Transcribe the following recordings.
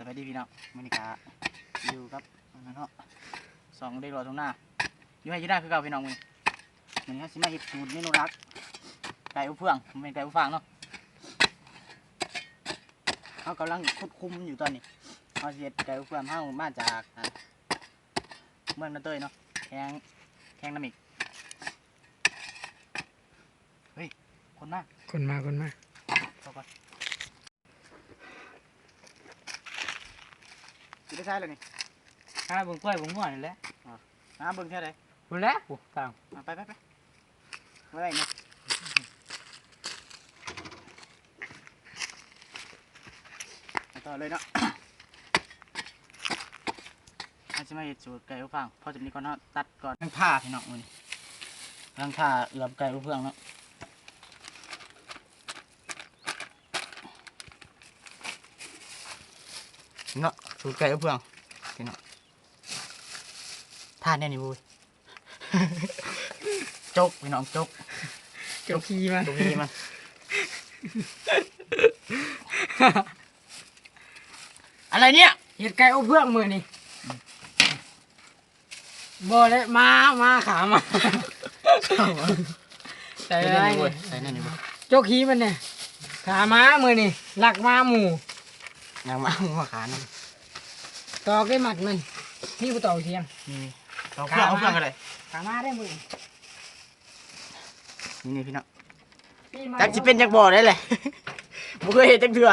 วัสดีพี่น้องมื้อนี้ก็อยู่กับเนาะ2เด็กรอตรงหน้าอยู่ให้ยีได้คือเก่าพี่น้องมื้อนี้เฮาสิมาเฮ็ดสูตรเมนูรักไก่อบเฟืองเป็นไก่อบฟางเนาะเฮากำลังคุมอยู่ตอนนี้เฮาสิเฮ็ดไก่อบเฟืองเฮามาจากเมืองนาเตยเนาะแข้งน้ำอีกเฮ้ยคนมาเข้าก่อนสิได้ใช้แล้วนี่เบิ่งกล้วยเบิ่งง่วนี่แหละเบิ่งแค่ไหนพุ่นแหละโอ้ตามไปไว้ได้นะต่อเลยเนาะอาจจะมาเห็ดสูตรไก่อบฟางพอจะมีก่อนเนาะตัดก่อนล้างผ้าพี่น้องนี่ล้างผ้าเอือบไก่อบเฟืองเนาะเนาะสูตรไก่อบเฟืองพี่น้องท่าแน่นี่บุ้ยจกพี่น้องจกขี้มันอะไรเนี่ยเห็ดไก่อบเฟืองมือนี่บ่เลยมาขามาใส่อะไรนี่ใส่นั่นนี่บุ้ยโจกขี้มันเนี่ยขาม้ามือนี่หลักม้าหมูนางมาหัวขานั่นตอกได้หมัดมันนี่กูตอกเทียงเอาเฟืองกันเลยขาม้าได้มือนี่พี่น้องจักจะเป็นจักบ่อได้เลยบุเคยเห็นจักเถื่อ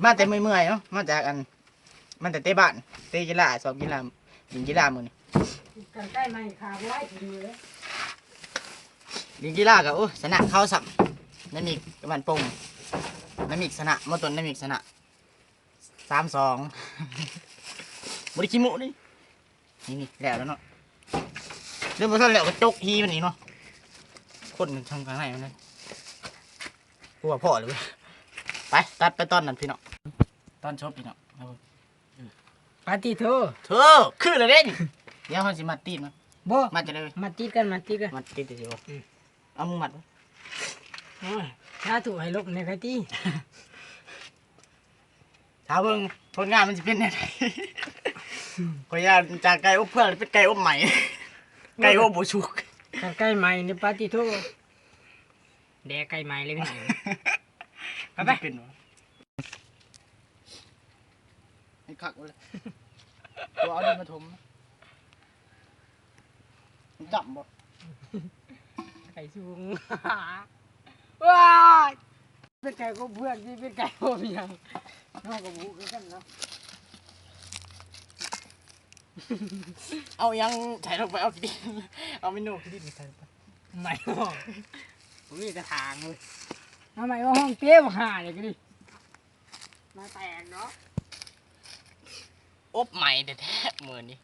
มาแต่เมื่อยเนาะมาจากมันแต่เตะบ้านเตะกีฬาสอบกีฬายิงกีฬามือนี่กันใกล้ไม่ขาไว้ถือเลยยิงกีฬากับโอ้สนะเข้าสับน้ำมิกกับมันปงน้ำมิกสนะมอต้นน้ำมิกสนะ3-2บริคิมุนี่แล้วเนาะเรื่องบริษัทแล้วก็จกฮีมันนี่เนาะคนทำข้างในมันเลยกูว่าพ่อเลยไปตัดไปตอนนั้นพี่น้องตอนชบพี่น้องปาติโถเธอคืออะไรเนี่ยเดี๋ยวเขาสิมาตีมันบ่มาจะเลยมาตีกันมาตีเดี๋ยวเอามึงมัดถ้าถูกให้ลบในใครตีถ้าเบิ่งผลงานมันจะเป็นยังไงขออนุญาตจากไก่อบเพื่อนเป็นไก่อบใหม่ไก่อบบุชุกไก่ใหม่นี่ปาติโถแดกไก่ใหม่เลยพี่ไปให้ขักเลยตัวเอาดินมาถมจับบ่ไก่สูงว้ายเป็นไก่ก็เพื่อนที่เป็นไก่ก็เพียงน้องกับหมูคือกันเนาะเอายังใส่ลงไปเอาดินเอาเมนูดินใส่ไปไม่ห้องผมมีกระถางเลยทำไมว่าห้องเตี้ยวห่าอย่างนี้มาแตกเนาะอบใหม่แท้ๆมือนี้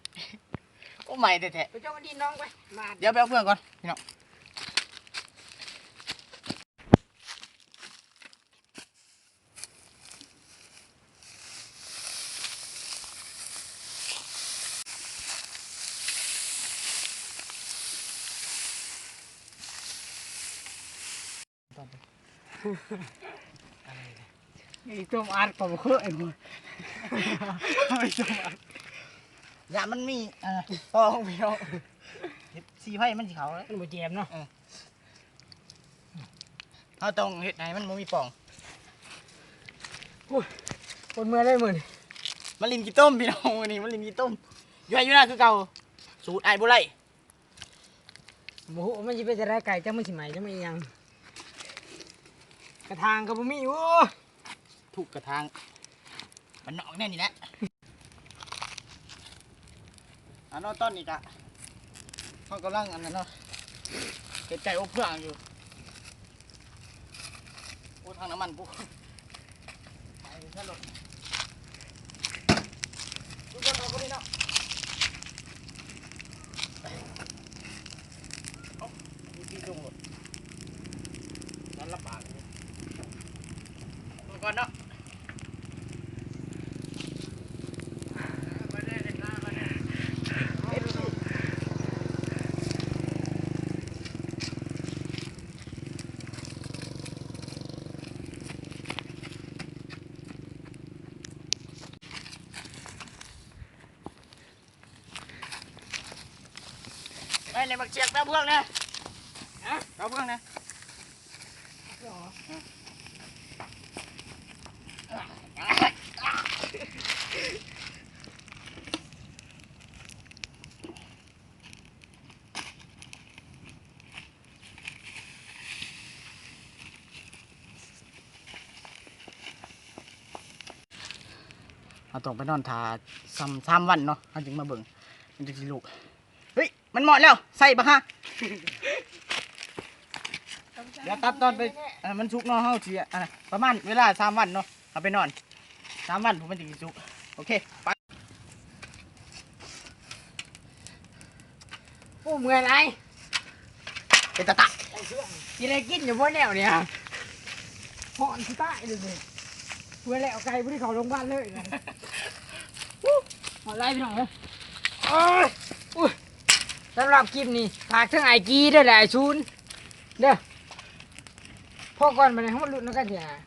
อบใหม่แท้ๆไปจ้องดินน้องไปมาเดี๋ยวไปเอาเพื่อนก่อนพี่น้องไอ้ต้มอัดกับเครื่องไอ้หัวไอ้ต้มอัดอย่ามันมีฟองพี่น้องสีไผ่มันสีขาวแล้วมันบ่เจ็บเนาะเขาต้องเห็ดไหนมันมีฟองคนเมื่อได้มือนี่มันลินกี่ต้มพี่น้องวันนี้มันลินกี่ต้มอยู่ไหนอยู่หน้าคือเก่าสูตรไอ้บุไรโอ้โหมันจะเป็นจะได้ไก่จังมันสิใหม่จังมันยังกระทางกับบุมี่โอ้ถูกกระทางมันนอกแน่นี่แหละอันนั้นต้นนี่กะเขากำลังอันนั้นเนาะเก็บใจอบเพื่องอยู่โอ้ทางน้ำมันปุ๊บไปแค่รถทุกคนเอาคนนี้เนาะมีที่ตรงหมดนั่นละปากก่อนเนาะ ในบักเชียกแป๊บเพื่องนะแป๊บเพื่องนะเราต้องไปนอนทา3 วันเนาะเขาจึงมาเบิ่งมันจะสิลูกเฮ้ยมันเหมาะแล้วใส่ปะฮะเดี๋ยวตัดตอนไปมันสุกเนาะเฮาสิประมาณเวลา3 วันเนาะเอาไปนอน3 วันผมมันจะสิสุกโอเคไป โอ้เมื่อยไร เป็นตะตะ กินอะไรกินอยู่บนแนวเนี่ยหอนที่ใต้เลยสิเพื่อแล้วไก่ไม่ได้เขาลงบ้านเลยนะหอนไล่พี่น้องเลยโอ้ยอุ้ยสำหรับคลิปนี้ฝากทั้งไอจีด้วยแหละไอชูนเด้อพ่อก่อนมาในห้องมันหลุดแล้วกันเถอะ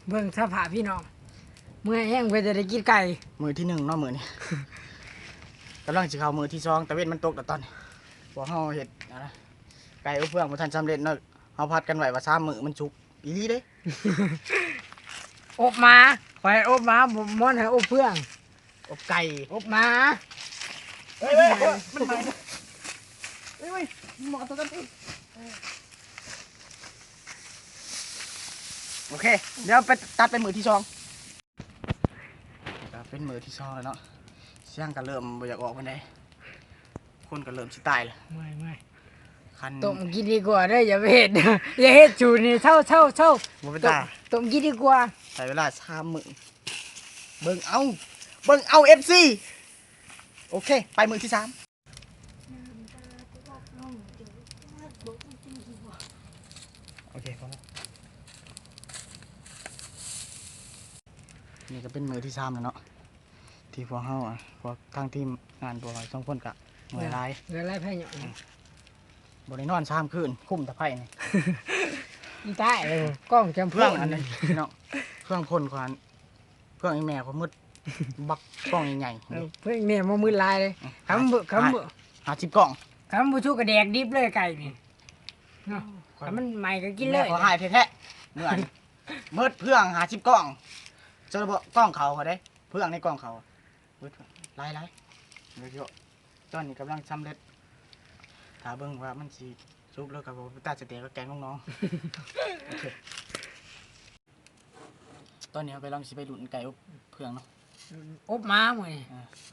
เบิ่งสภาพพี่น้องเมื่อยแห้งเพื่อจะได้กินไก่ มือที่1เนาะมือนี้ กำลังจะเข้ามือที่2แต่เว้นมันตกแต่ตอนนี้พวกเฮาเฮ็ดนะไก่อบเฟืองบ่ทันสำเร็จเนาะเฮาพัดกันไว้ว่า3 มื้อมันสุกอีหลีเด้ อบหมาคอยอบหมาผมม้อนให้อบเพื่อง อบไก่ อบหมา เฮ้ยมันมาเฮ้ยหมอตัวกันอีโอเคเดี๋ยวไปตัดเป็นมือที่2เป็นมือที่2แล้วเนาะเสียงก็เริ่มบ่อยากออกปานใดคนก็เริ่มสิตายแล้ว ไม่ คัน ต้มกินดีกว่าเด้ออย่าไปเฮ็ด อย่าเฮ็ดจูนี่เท่า บ่เป็น ต้ ตา ต้มกินดีกว่า ใช้เวลา3 มื้อเบิ่งเอา FC โอเคไปมือที่3โอเคพอแล้วนี่ก็เป็นมือที่3แล้วเนาะที่พวกเฮาพวกทางทีมงานพวกเรา2 คนกะหน่วยหลาย เดี๋ยวไล่ไผ่หยอง บ่ได้นอน3 คืนคุ้มแต่ไผนี่ อีใต้เลยกล้องจำ เพื่องอันนี้พี่น้องเพื่องพ่นกว่าเพื่องอีแม่เขามืดบักกล้องใหญ่ๆนี่ เพิ่งเนี่ยมามือลายเลยคำบ่ 50 กล้อง คำบ่ชูกระแดกดิบเลยไก่นี่เนาะถ้ามันใหม่ก็กินเลย แม่เขาหายแท้ๆเมื่อนี้มืดเพื่อง50 กล้องเจอบ่กล้องเขาได้เพื่องในกล้องเขามืดหลายๆเยอะๆตอนนี้กำลังสำเร็จถ้าเบิ่งว่ามันสิสุกแล้วก็บ่ตาจะเตะกับแกงน้องๆโอเคตอนนี้เรากำลังสิไปลุ้นไก่อบเพื่องเนาะ อบหมาหมวย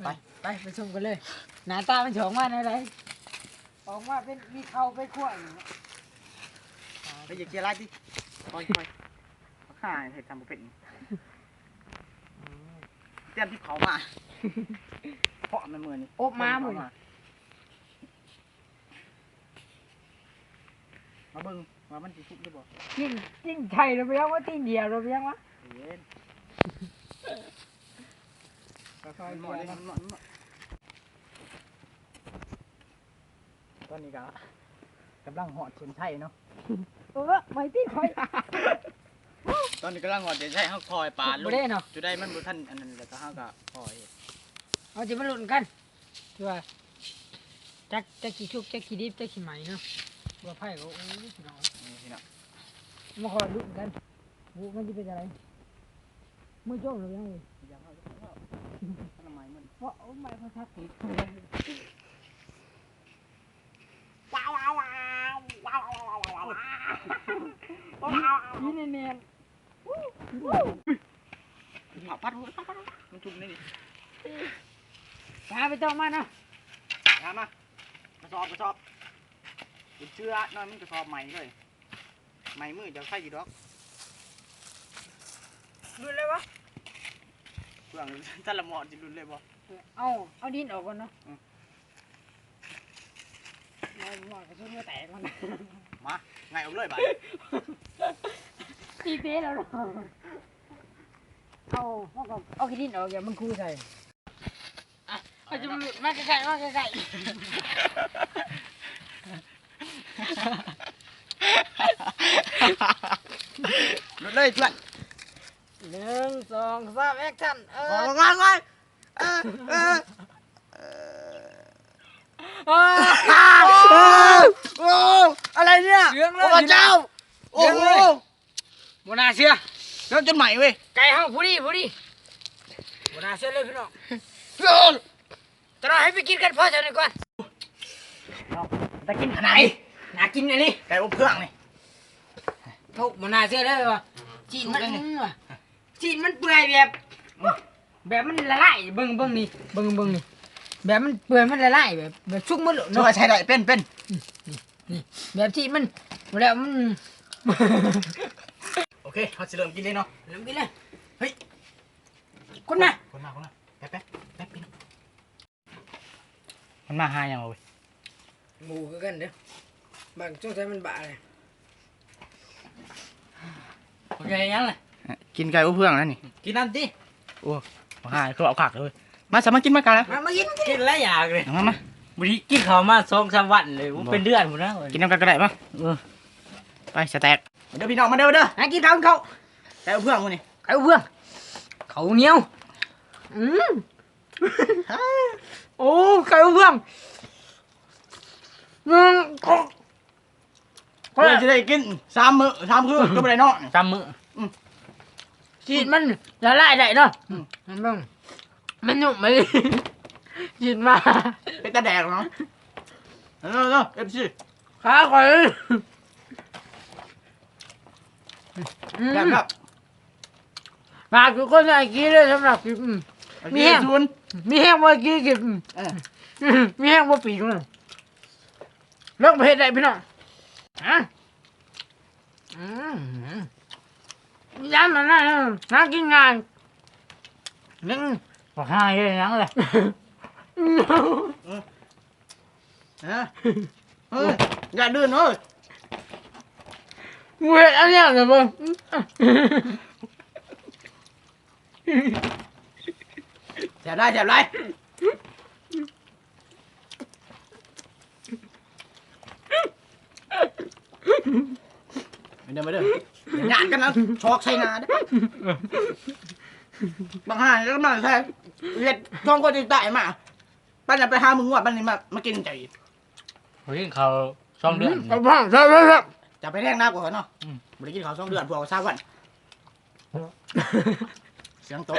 ไป ไปชมกันเลยหน้าตามันฉองมาอะไรออกมาเป็นมีเขาไปขั้วอยู่ ไปอย่าเกียร์ไรดิปล่อยข้าเห็ดทำบุเป็นเตรียมที่เขามาเพราะมันมือนี่ อบหมาหมวย มาเบิ่งว่ามันสิสุกหรือบ่ ติ้นไทยเราไปยังว่าติ้นเดียวเราไปยังวะ เย็นค่อยๆหมดเลยหมดตอนนี้ก็กำลังหอดเทียนไทยเนาะ ไม่ติ้นคอย ตอนนี้กำลังหอดเทียนไทยเขาคอยปาดล บ่ ง ได้เนาะ จุดได้มันบุทันอันนั้นแล้วก็เขาก็คอย เอาจะมาลุ้นกันว่าจักกี่ชุกจักกี่ดิบจักกี่ไหมเนาะว่าไพ่ก็โอ้ยพี่น้อง นี่พี่น้อง มาขอลุ้นกันบุมันจะเป็นอะไรมือโจ้หรือยังไง ยังเขาทำไมมัน เพราะโอ้ไม่พอทักติด ยี่เนียน ปัดมันจุ่มนี่ ๆช้าไปจ้องมาเนาะ มากระสอบเชื่อน้อยมันกระสอบใหม่เลยใหม่มือจะใส่กี่ดอก ลุ้นเลยวะ เพื่อนท่านละหมอดจะรุนเลยบ่ เอาดินออกก่อนเนาะหมอกระสุนก็แตกมัน มาไงเอาเลยบ่ ตีเป๊ะแล้วเนาะเอาขี้ดินออกอย่ามันคูใส่เอาจะมาใกล้ๆรุนเลยเพื่อน 1 2 3แอคชั่นงาน โอ้ โอ้อะไรเนี่ย เรื่องเล โอ้ ย พระเจ้าโอ้โห บ่น่าเชื่อ เรื่องจนใหม่เว้ย ไก่ห้องผู้ดีบ่น่าเชื่อเลยพี่น้อง เรื่อง จะเราให้ไปกินกันพ่อเจ้าหน่อยก่อน จะกินขนาดไหน น่ากินอันนี้ ไก่อบเครื่องนี่ ทุกบ่น่าเชื่อเลยว่ะจีนมัน ทุกยังไง ว่ะจีนมันเปื่อยแบบมันละลายเบิ่งนี่เบิ่งนี่แบบมันเปื่อยมันละลายแบบชุกมัน ช่ว เนาะ ยใช้ได้เป็น นี่แบบที่มันแล้วมัน โอเคเราจะเริ่มกินเลยเนาะ เริ่มกินเลย เฮ้ย คนมา คนมาแป๊บพี่น้องมันมาหายังเว้ย หมูคือกันเด้อบางช่วงใช้มันบะเลยโอเคยังเลย กินไก่อบเครื่องนั่นนี่ กินน้ำดิ โอ้หาคือเอาขากเลยมาสามากินมากันแล้ว มากินกินแล้วอยากเลย มา วันนี้กินข้าวมา2-3 วันเลยเป็นเดือนหมดนะ กินน้ำกันก็ได้ป่ะไปสแต็กเดี๋ยวพี่น้องมาเด้อ ให้กินข้าวเขา ไก่อบเครื่องมึงนี่ ไก่เพื่อนเขาเหนียวโอ้ไก่เพื่อนก็ เพื่อจะได้กิน3 มื้อ3 คืนก็ไม่ได้นอน ตำมือ จีนมันละลายได้เนาะมันหนุ่มมาเลยจีนมา เป็นตาแดกเนาะเนาะเอฟซี ขาก่อน ครับ ฝากทุกคนให้กินเลยสำหรับกิน มีแห้งซุน มีแห้งว่ากินมีแห้งว่าปีกเลยเลิกประเภทใดพี่น้องฮะย้ำมันน่ากินงานนึง ก็หายเลยนังเลย อย่าดื้อเนาะ เวทอันเนี้ยเลยมึง แถบไรมาเด้อหยาดกันนะชอกใส่นาเด้บางห่าแล้วก็มาแท้เรียดช่องก็จะได้มาปั้นไปหามึงว่าปั้นนี่มากินใจ วันนี้ข้าว2 เดือน เอาบ้างใช่ใช่ จะไปแรงน้ำก่อนเนาะบริกินข้าว2 เดือนพวก3 วันเสียงโต๊ะ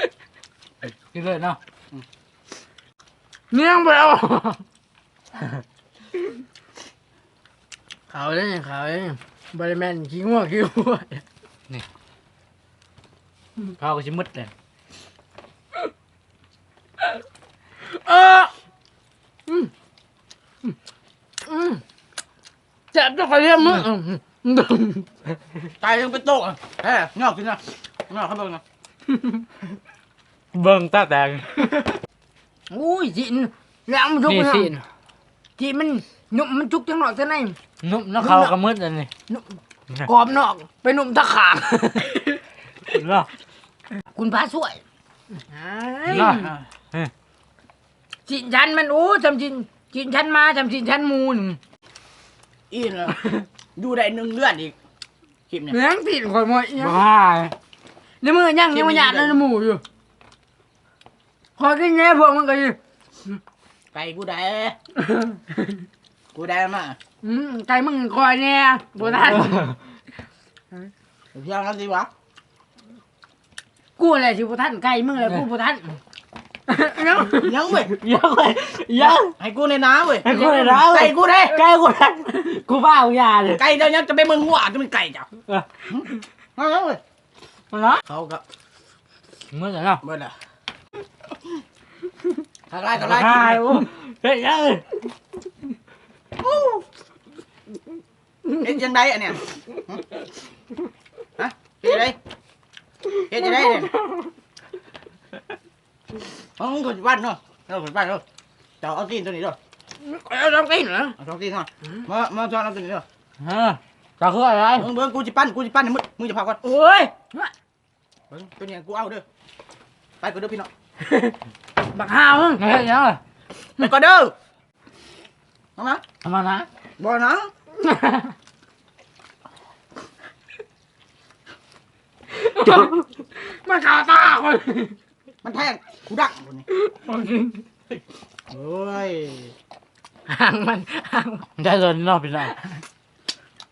กินเลยเนาะ เนียงไปเอาข่าวเลยข่าวเลยบริแมนขี้งัว ข้าวก็ชิมืดเลย เจ็บจะขอเรียกมึง ตายยังเป็นโต๊ะงอกกินนะงอกข้างบนนะ เบิ่งตาแตง อุ้ยจีนแล้วมันจุก นี่ นะ สิ จีนมันนุ่มมันจุกจังหนอกจังไหน นุ่มแล้วข้าวก็มืดเลยนี่ กรอบนอกไปนุ่มตะขาง เนาะ คุณพระช่วย เนาะ จีนชันมันโอ้จำจีนชันมาจำจีนชันมูน อีนดูได้1 เดือนอีกคลิปเนี่ย เหลืองตีนข่อยมอย บ้า ในมือยังมันหยาดในหมูอยู่ขอกินแง่พวกมันก็อยู่ ไก่กูได้มา ไก่มึงคอยแน่บัวทัน เพียงนั้นสิวะ กูอะไรสิบัวทันไก่มึงอะไรกูบัวทันเนาะ ยังเว้ย ยังเลยยัง ให้กูในน้ำเว้ย ให้กูในน้ำ ไก่กูได้ ไก่กูได้กูบ้าเอายาเลย ไก่เจ้ายังจะไปเมืองหัวจะเป็นไก่จ้ะเอาเว้ย มันเนาะ เขาก็ มืดเลยเนาะ เบิดละทางไล่ทางไล่ หายโอ้เฮ้ยยังเลย เฮ็ดยังไงอันเนี้ยฮะเฮ็ดยังไงเฮ็ดยังไงเนี่ยคนบ้านเนาะคนบ้านเนาะเจ้าเอาตีนตัวนี้เนาะ เอาต้องกินเหรอ เอาตีนเนาะมาจอนเอาตัวนี้เนาะ ฮะจะคืออะไร เบิ่งกูจะปั้นให้มึงจะพาก่อน โอ้ย เบิ่งตัวนี้กูเอาเด้อไปก่อนเด้อพี่น้อง บักฮาวมึง เฮ้ยยังเลย ไปก่อนเด้อเอามา ทำมานะ บ่นะ มันขาตาคน มันแทงกูดักคนนี้โอ้ย ห่างมันห่าง ได้เลยเนาะพี่น้อง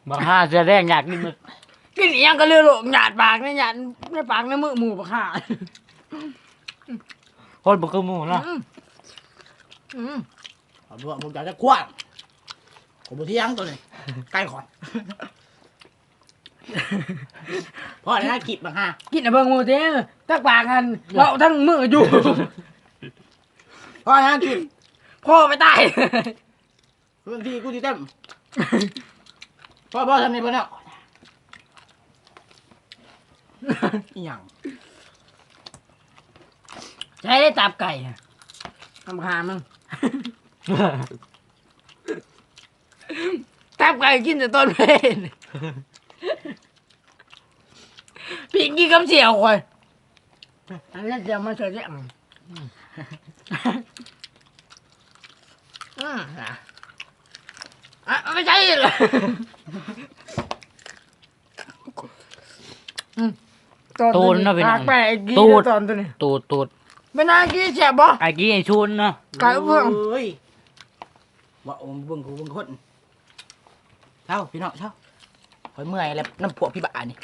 บางห้าเสื้อแดงอยากกินมึก กินอีหยังก็เลือโลกหยาดปากในหยาดในปากในมือหมูปะค่ะ คนบุกคือหมูเนาะ ผมบอกผมอยากจะกว้างผมบ่เที่ยงตัวนี้ใกล้ขอนพ่อได้กิบบังฮะ กินอะเบิ่งหมูเด้อตักปากกันเราทั้งมืออยู่ พ่อได้กิบ พ่อไปตาย บางทีกูที่เต็มพ่อทำนี่เพื่อนเนาะอีหยัง ใช้ได้ตับไก่ทำคามึงตับไก่กินแต่ต้นเพลนพี่กินกำเสียวคอยอันนี้เดี๋ยวมาเฉยๆไม่ใช่เหรอตูนนะพี่น้องแปลกกีตอนตัวนี้ ตูด ไม่น่ากี้เจ็บบ่ ไอ้กี้ไอ้ชุนเนาะ ไก่เพื่อน เฮ้ยว่าโอ้เบิ่งกูเบิ่งคนเช่าพี่น้องเช่าคอยเมื่อยแล้วน้ำพวกพี่บ้านี่